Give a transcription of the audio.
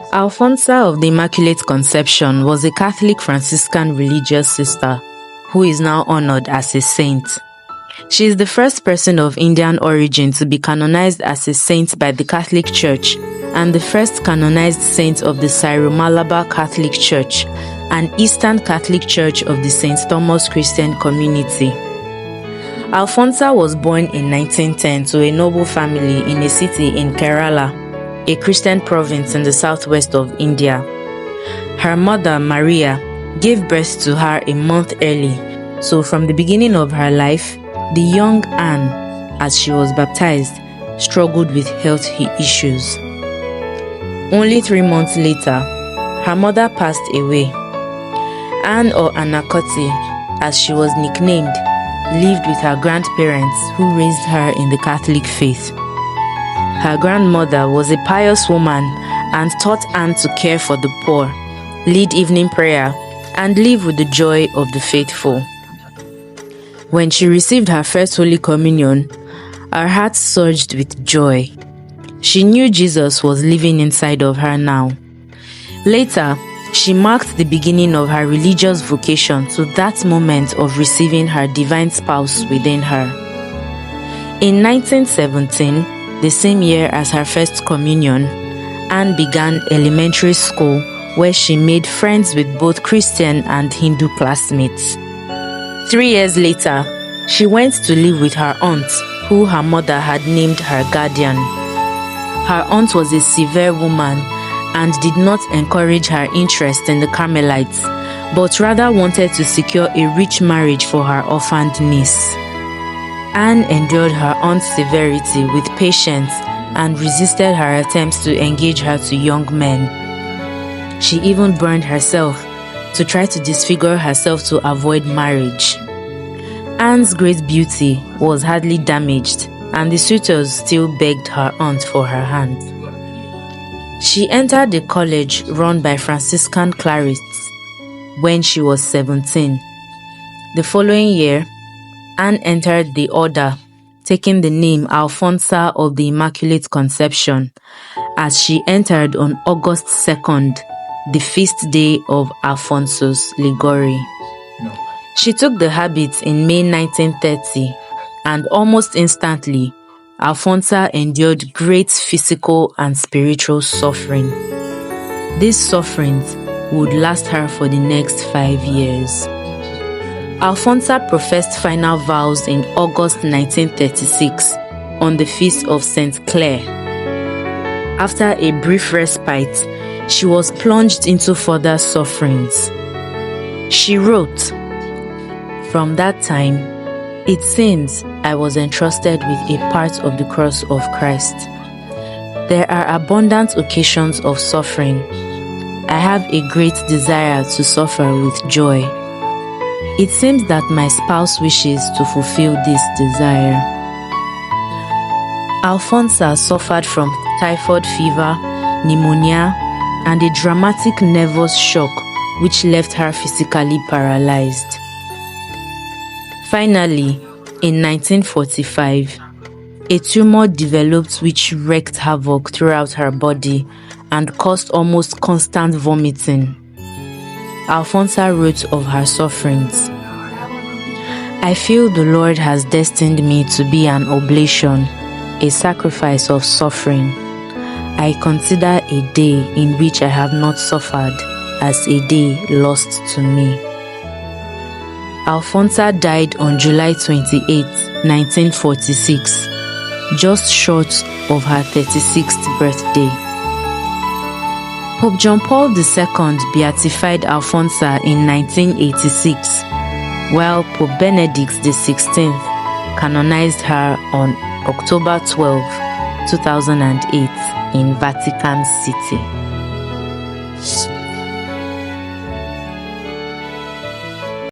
Alphonsa of the Immaculate Conception was a Catholic Franciscan religious sister who is now honored as a saint. She is the first person of Indian origin to be canonized as a saint by the Catholic Church and the first canonized saint of the Syro-Malabar Catholic Church and Eastern Catholic Church of the St. Thomas Christian Community. Alphonsa was born in 1910 to a noble family in a city in Kerala, a Christian province in the southwest of India. Her mother, Maria, gave birth to her a month early, so from the beginning of her life, the young Anne, as she was baptized, struggled with health issues. Only 3 months later, her mother passed away. Anne, or Anakoti, as she was nicknamed, lived with her grandparents who raised her in the Catholic faith. Her grandmother was a pious woman and taught Anne to care for the poor, lead evening prayer, and live with the joy of the faithful. When she received her first Holy Communion, her heart surged with joy. She knew Jesus was living inside of her now. Later, she marked the beginning of her religious vocation to that moment of receiving her divine spouse within her. In 1917, the same year as her first communion, Anne began elementary school where she made friends with both Christian and Hindu classmates. 3 years later, she went to live with her aunt, who her mother had named her guardian. Her aunt was a severe woman and did not encourage her interest in the Carmelites, but rather wanted to secure a rich marriage for her orphaned niece. Anne endured her aunt's severity with patience and resisted her attempts to engage her to young men. She even burned herself to try to disfigure herself to avoid marriage. Anne's great beauty was hardly damaged, and the suitors still begged her aunt for her hand. She entered the college run by Franciscan clerics when she was 17. The following year, Anne entered the order, taking the name Alphonsa of the Immaculate Conception, as she entered on August 2nd, the feast day of Alphonsus Ligori. She took the habit in May 1930, and almost instantly, Alphonsa endured great physical and spiritual suffering. These sufferings would last her for the next 5 years. Alphonsa professed final vows in August 1936 on the feast of St. Clare. After a brief respite, she was plunged into further sufferings. She wrote, "From that time, it seems I was entrusted with a part of the cross of Christ. There are abundant occasions of suffering. I have a great desire to suffer with joy. It seems that my spouse wishes to fulfill this desire." Alphonsa suffered from typhoid fever, pneumonia, and a dramatic nervous shock which left her physically paralyzed. Finally, in 1945, a tumor developed which wreaked havoc throughout her body and caused almost constant vomiting. Alphonsa wrote of her sufferings, "I feel the Lord has destined me to be an oblation, a sacrifice of suffering. I consider a day in which I have not suffered as a day lost to me." Alphonsa died on July 28, 1946, just short of her 36th birthday. Pope John Paul II beatified Alphonsa in 1986, while Pope Benedict XVI canonized her on October 12, 2008 in Vatican City.